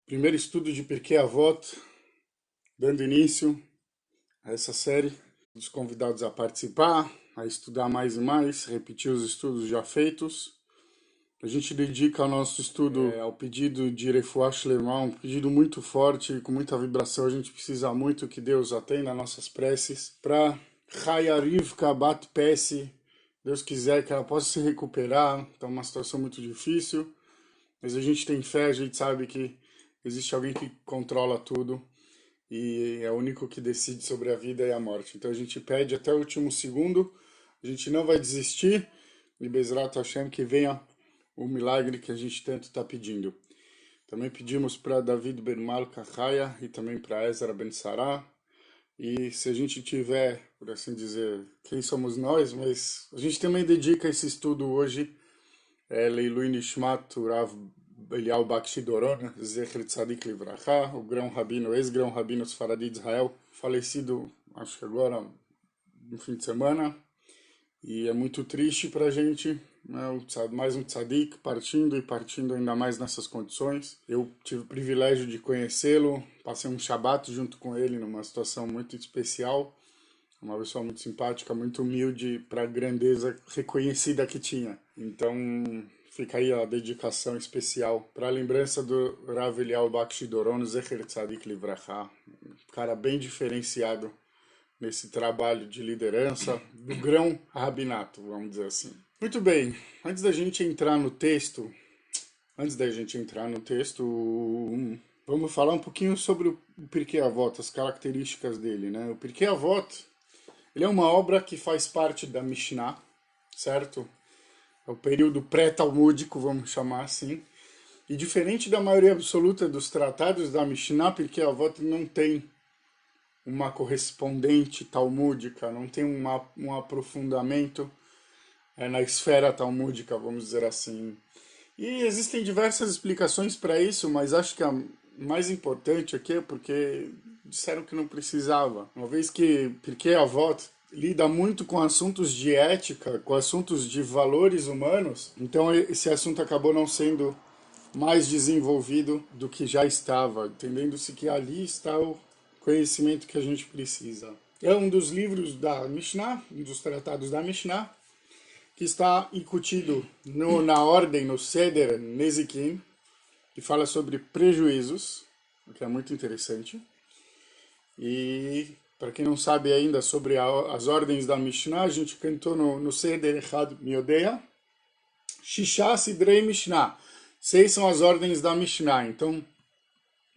Primeiro estudo de Pirkei Avot, dando início a essa série, dos convidados a participar, a estudar mais e mais, repetir os estudos já feitos. A gente dedica o nosso estudo ao pedido de Refuah Shlema, um pedido muito forte, com muita vibração. A gente precisa muito que Deus atenda nossas preces para Chaya Rivka Bat Pessi, Deus quiser que ela possa se recuperar. Está uma situação muito difícil, mas a gente tem fé, a gente sabe que existe alguém que controla tudo e é o único que decide sobre a vida e a morte. Então a gente pede até o último segundo, a gente não vai desistir, e Bezrat Hashem que venha o milagre que a gente tanto está pedindo. Também pedimos para David Ben Malka Chaya e também para Ezra Ben Sarah. E se a gente tiver, por assim dizer, quem somos nós, mas a gente também dedica esse estudo hoje, Leilui Nishmat Rav Eliyahu Bakshi Doron, Zecher Tzadik Livracha, o grão-rabino, ex-grão-rabino Sfaradi de Israel, falecido, acho que agora, no fim de semana, e é muito triste para a gente, né, mais um tzadik partindo e partindo ainda mais nessas condições. Eu tive o privilégio de conhecê-lo, passei um Shabat junto com ele numa situação muito especial, uma pessoa muito simpática, muito humilde para a grandeza reconhecida que tinha. Então fica aí a dedicação especial para a lembrança do Rav Eliyahu Bakshi Doron, Zecher Tzadik Livracha, um cara bem diferenciado nesse trabalho de liderança do grão rabinato, vamos dizer assim. Muito bem, antes da gente entrar no texto, vamos falar um pouquinho sobre o Pirkei Avot, as características dele, né? O Pirkei Avot, ele é uma obra que faz parte da Mishnah, certo? É o período pré-talmúdico, vamos chamar assim. E diferente da maioria absoluta dos tratados da Mishnah, Pirkei Avot não tem uma correspondente talmúdica, não tem um aprofundamento na esfera talmúdica, vamos dizer assim. E existem diversas explicações para isso, mas acho que a mais importante aqui é porque disseram que não precisava. Uma vez que Pirkei Avot lida muito com assuntos de ética, com assuntos de valores humanos, então esse assunto acabou não sendo mais desenvolvido do que já estava, entendendo-se que ali está o conhecimento que a gente precisa. É um dos livros da Mishnah, um dos tratados da Mishnah, que está incutido na ordem, no Seder Nezikin, que fala sobre prejuízos, o que é muito interessante. E, para quem não sabe ainda sobre as ordens da Mishnah, a gente cantou no Seder Echad Miodeia, Shisha Sidrei Mishnah. 6 são as ordens da Mishnah, então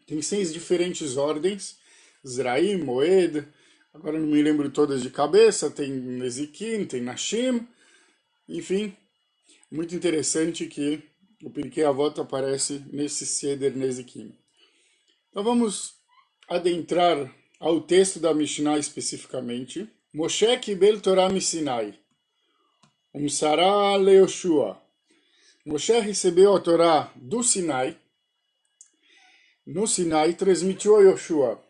tem 6 diferentes ordens, Zraim, Moed, agora não me lembro todas de cabeça, tem Nezikin, tem Nashim, enfim, muito interessante que o Pirkei Avot aparece nesse Seder Nezikin. Então vamos adentrar ao texto da Mishnah especificamente. Moshe Kibel Torah Misinai, Umsara Leoshua. Moshe recebeu a Torá do Sinai. No Sinai transmitiu a Yoshua.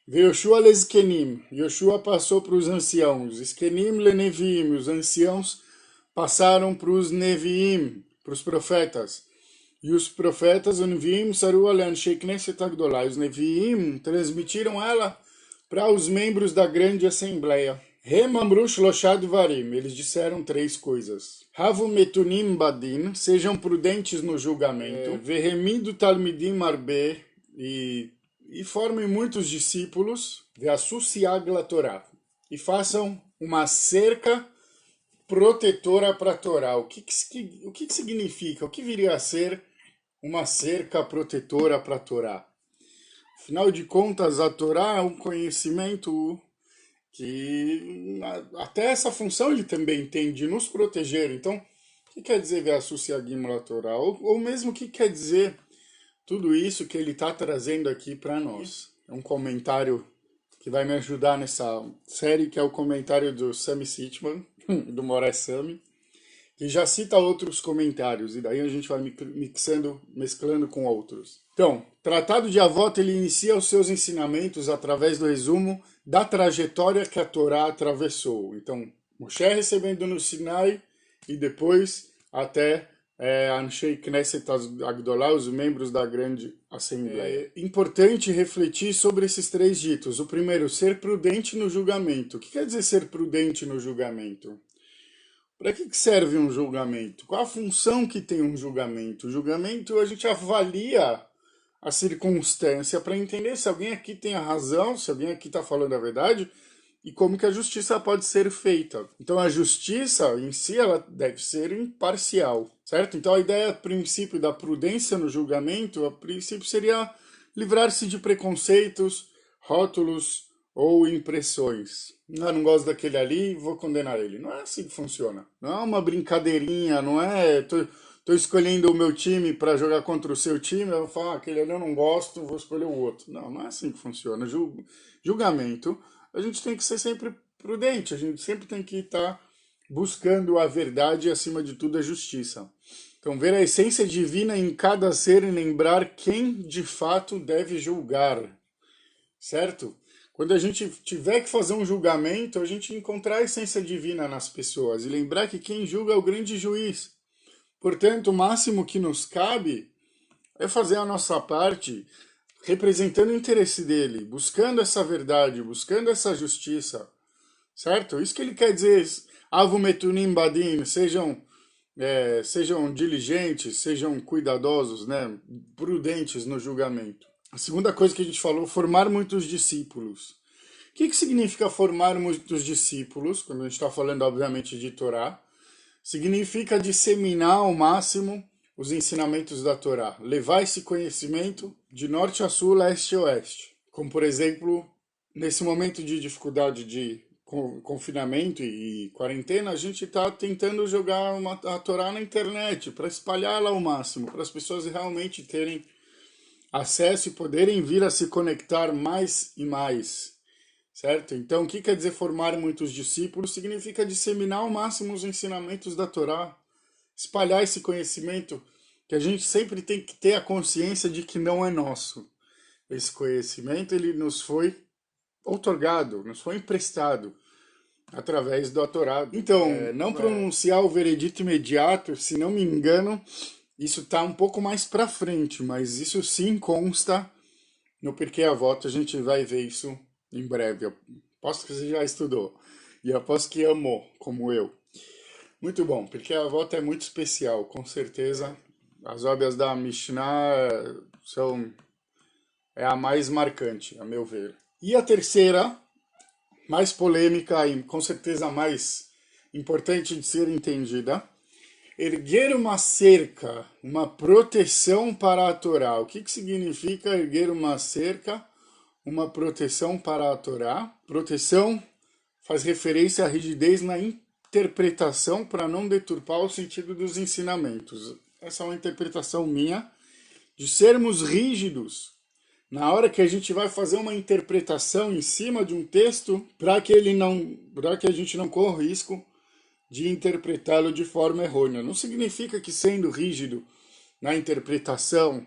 Yoshua lezkenim. Yoshua passou para os anciãos. Eskenim leneviim. Os anciãos passaram para os neviim, para os profetas. E os profetas, os neviim, saru alen sheikneset agdolá. Os neviim transmitiram ela para os membros da grande assembleia. Remamru shloshad varim. Eles disseram 3 coisas. Havu metunim badin. Sejam prudentes no julgamento. Veremido talmidim arbe. E formem muitos discípulos. Veassusiagla Torá. E façam uma cerca protetora para a Torá. O que significa? O que viria a ser uma cerca protetora para a Torá? Afinal de contas, a Torá é um conhecimento que até essa função ele também tem de nos proteger. Então, o que quer dizer Veassusiagim la Torá? Ou mesmo o que quer dizer tudo isso que ele está trazendo aqui para nós? É um comentário que vai me ajudar nessa série, que é o comentário do Sami Sitman, do Moraes Sami, que já cita outros comentários, e daí a gente vai mesclando com outros. Então, Tratado de Avot, ele inicia os seus ensinamentos através do resumo da trajetória que a Torá atravessou. Então, Moshe recebendo no Sinai e depois até Anshei Knesset Agdolá, os membros da grande assembleia. É importante refletir sobre esses três ditos. O primeiro, ser prudente no julgamento. O que quer dizer ser prudente no julgamento? Para que serve um julgamento? Qual a função que tem um julgamento? O julgamento, a gente avalia a circunstância para entender se alguém aqui tem a razão, se alguém aqui está falando a verdade, e como que a justiça pode ser feita. Então a justiça em si ela deve ser imparcial, certo? Então a ideia, a princípio da prudência no julgamento, a princípio seria livrar-se de preconceitos, rótulos ou impressões. Não gosto daquele ali, vou condenar ele. Não é assim que funciona. Não é uma brincadeirinha, não é... Tô escolhendo o meu time para jogar contra o seu time, eu vou falar, aquele ali eu não gosto, vou escolher o outro. Não, não é assim que funciona. Julgamento, a gente tem que ser sempre prudente, a gente sempre tem que estar buscando a verdade e, acima de tudo, a justiça. Então, ver a essência divina em cada ser e lembrar quem, de fato, deve julgar, certo? Quando a gente tiver que fazer um julgamento, a gente encontrar a essência divina nas pessoas e lembrar que quem julga é o grande juiz. Portanto, o máximo que nos cabe é fazer a nossa parte representando o interesse dele, buscando essa verdade, buscando essa justiça, certo? Isso que ele quer dizer, avumetunim badin, sejam diligentes, sejam cuidadosos, né? Prudentes no julgamento. A segunda coisa que a gente falou, formar muitos discípulos. O que significa formar muitos discípulos, quando a gente está falando, obviamente, de Torá? Significa disseminar ao máximo os ensinamentos da Torá, levar esse conhecimento de norte a sul, leste a oeste. Como, por exemplo, nesse momento de dificuldade de confinamento e quarentena, a gente está tentando jogar a Torá na internet para espalhá-la ao máximo, para as pessoas realmente terem acesso e poderem vir a se conectar mais e mais. Certo? Então, o que quer dizer formar muitos discípulos? Significa disseminar ao máximo os ensinamentos da Torá, espalhar esse conhecimento, que a gente sempre tem que ter a consciência de que não é nosso. Esse conhecimento ele nos foi outorgado, nos foi emprestado através da Torá. Então, não pronunciar o veredito imediato, se não me engano, isso está um pouco mais para frente, mas isso sim consta no Pirkei Avot, a gente vai ver isso em breve. Eu aposto que você já estudou. E eu aposto que amou, como eu. Muito bom, porque a volta é muito especial, com certeza. As obras da Mishnah é a mais marcante, a meu ver. E a terceira, mais polêmica e com certeza mais importante de ser entendida, erguer uma cerca, uma proteção para a Torá. O que significa erguer uma cerca, uma proteção para a Torá? Proteção faz referência à rigidez na interpretação para não deturpar o sentido dos ensinamentos. Essa é uma interpretação minha, de sermos rígidos na hora que a gente vai fazer uma interpretação em cima de um texto para que a gente não corra o risco de interpretá-lo de forma errônea. Não significa que sendo rígido na interpretação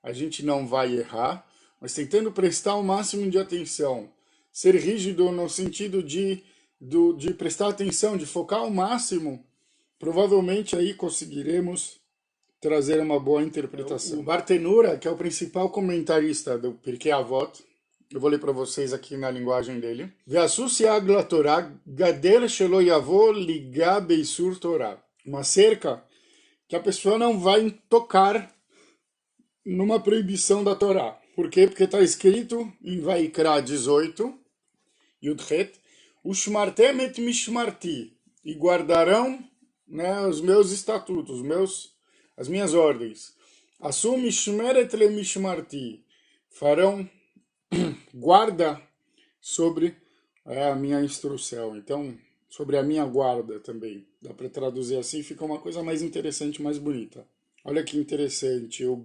a gente não vai errar, mas tentando prestar o máximo de atenção. Ser rígido no sentido de prestar atenção, de focar ao máximo, provavelmente aí conseguiremos trazer uma boa interpretação. O Bartenura, que é o principal comentarista do Pirkei Avot, eu vou ler para vocês aqui na linguagem dele. Uma cerca que a pessoa não vai tocar numa proibição da Torá. Por quê? Porque está escrito em Vaikra 18, Yudhet, Ushmartem et mishmarti, e guardarão, né, os meus estatutos, as minhas ordens. Assum mishmeret le mishmarti, farão guarda sobre a minha instrução. Então, sobre a minha guarda também. Dá para traduzir assim, fica uma coisa mais interessante, mais bonita. Olha que interessante. O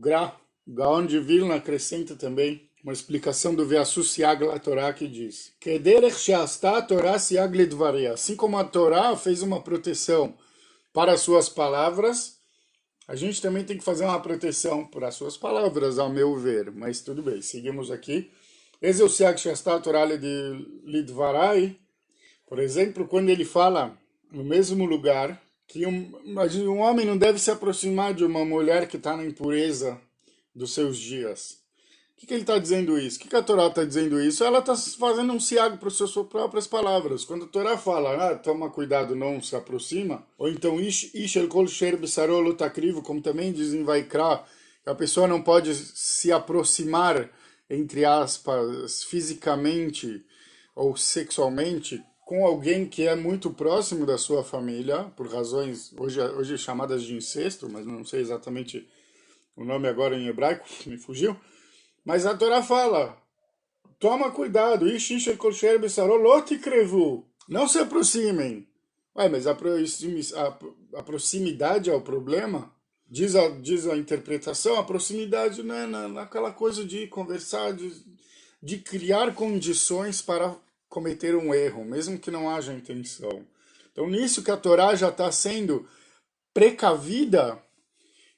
Gaon de Vilna acrescenta também uma explicação do Ve'asu Siag la Torá que diz: Kederech she'asta Torá siag lidvaria. Assim como a Torá fez uma proteção para as suas palavras, a gente também tem que fazer uma proteção para as suas palavras, ao meu ver. Mas tudo bem, seguimos aqui. Esse é o Siag she'asta Torá lidvarai. Por exemplo, quando ele fala no mesmo lugar que um homem não deve se aproximar de uma mulher que está na impureza dos seus dias. O que ele está dizendo isso? O que a Torá está dizendo isso? Ela está fazendo um siago para as suas próprias palavras. Quando a Torá fala, toma cuidado, não se aproxima, ou então, ish el kol sher besaro lo takrivo, como também diz em Vaikra, que a pessoa não pode se aproximar, entre aspas, fisicamente ou sexualmente, com alguém que é muito próximo da sua família, por razões hoje chamadas de incesto, mas não sei exatamente o nome agora em hebraico, me fugiu. Mas a Torá fala, toma cuidado, não se aproximem. Mas a proximidade é o problema? Diz a interpretação, a proximidade não é naquela coisa de conversar, de criar condições para cometer um erro, mesmo que não haja intenção. Então, nisso que a Torá já está sendo precavida,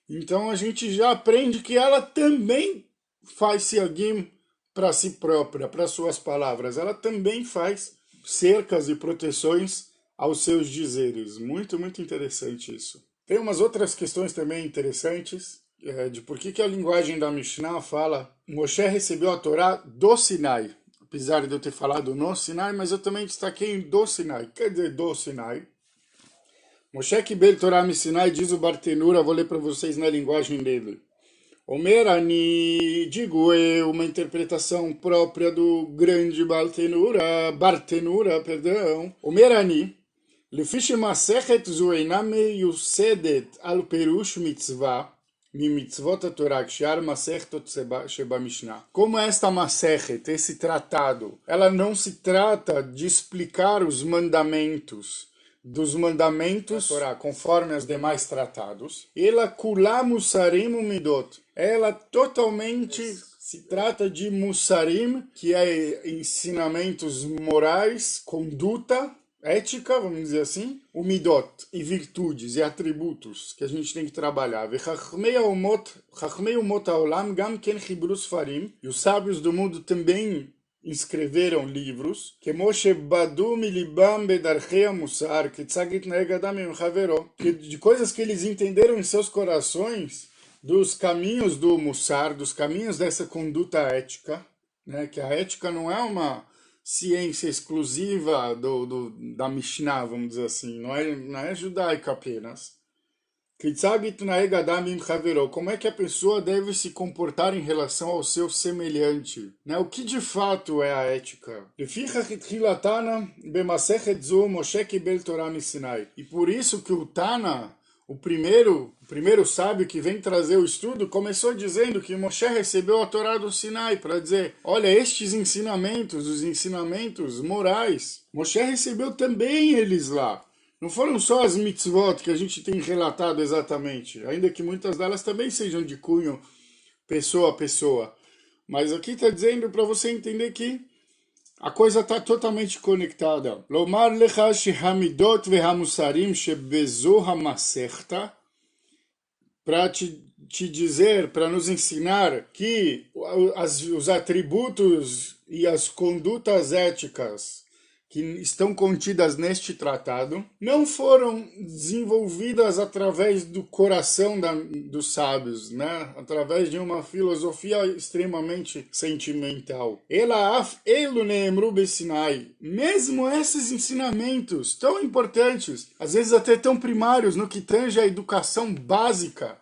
então a gente já aprende que ela também faz siagim para si própria, para suas palavras. Ela também faz cercas e proteções aos seus dizeres. Muito, muito interessante isso. Tem umas outras questões também interessantes, de por que a linguagem da Mishnah fala Moshe recebeu a Torá do Sinai. Apesar de eu ter falado no Sinai, mas eu também destaquei do Sinai. Quer dizer, do Sinai. Moshe Kibel Torá mi Sinai, diz o Bartenura, vou ler para vocês na linguagem dele. Omerani, digo eu, uma interpretação própria do grande Bartenura, perdão. Omerani, Lefish Masechet Zueina Meyusedet al Perush Mitzvah, Mimitzvot Torah, Kshiar Masechtot Sheba Mishnah. Como esta Masechet, esse tratado, ela não se trata de explicar os mandamentos dos mandamentos da Torá, conforme os demais tratados. Ela Kula Musarim Midot. Ela totalmente se trata de Musarim, que é ensinamentos morais, conduta, ética, vamos dizer assim, o midot, e virtudes, e atributos que a gente tem que trabalhar. E os sábios do mundo também escreveram livros, de coisas que eles entenderam em seus corações, dos caminhos do Mussar, dos caminhos dessa conduta ética, né, que a ética não é uma ciência exclusiva da Mishnah, vamos dizer assim, não é judaica apenas. Como é que a pessoa deve se comportar em relação ao seu semelhante? Né? O que de fato é a ética? E por isso que o Tana, o primeiro sábio que vem trazer o estudo, começou dizendo que Moshe recebeu a Torá do Sinai, para dizer, olha, estes ensinamentos, os ensinamentos morais, Moshe recebeu também eles lá. Não foram só as mitzvot que a gente tem relatado exatamente, ainda que muitas delas também sejam de cunho pessoa a pessoa. Mas aqui está dizendo para você entender que a coisa está totalmente conectada. Lomar lecha shehamidot vehamusarim shebezo hamasechta, para te dizer, para nos ensinar que os atributos e as condutas éticas que estão contidas neste tratado não foram desenvolvidas através do coração dos sábios, né? Através de uma filosofia extremamente sentimental. Mesmo esses ensinamentos tão importantes, às vezes até tão primários no que tange à educação básica,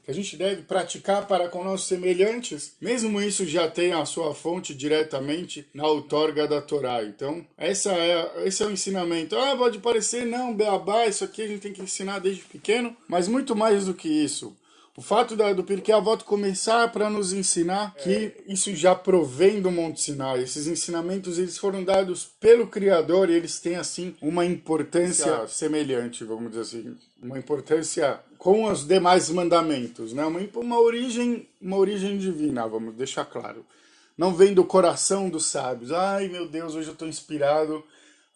que a gente deve praticar para com nossos semelhantes, mesmo isso já tem a sua fonte diretamente na outorga da Torá. Então, esse é o ensinamento. Pode parecer, não, beabá, isso aqui a gente tem que ensinar desde pequeno, mas muito mais do que isso. O fato do Pirkei Avot começar para nos ensinar que isso já provém do Monte Sinai. Esses ensinamentos eles foram dados pelo Criador e eles têm, assim, uma importância semelhante, vamos dizer assim. Uma importância com os demais mandamentos, né? Uma origem divina, vamos deixar claro. Não vem do coração dos sábios. Ai, meu Deus, hoje eu estou inspirado.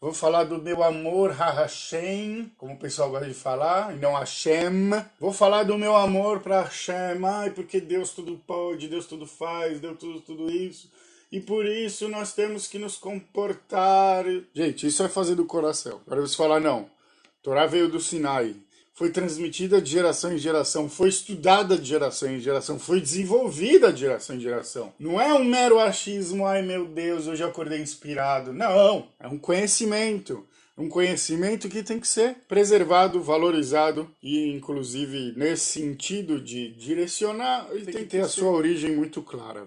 Vou falar do meu amor a Hashem, como o pessoal gosta de falar, e não Hashem. Vou falar do meu amor para Hashem, porque Deus tudo pode, Deus tudo faz, Deus tudo isso. E por isso nós temos que nos comportar. Gente, isso é fazer do coração. Agora você falar, não, Torá veio do Sinai. foi transmitida de geração em geração, foi estudada de geração em geração, foi desenvolvida de geração em geração. Não é um mero achismo, ai meu Deus, hoje eu acordei inspirado. Não, é um conhecimento. Um conhecimento que tem que ser preservado, valorizado e, inclusive, nesse sentido de direcionar, ele tem que ter a sua origem muito clara.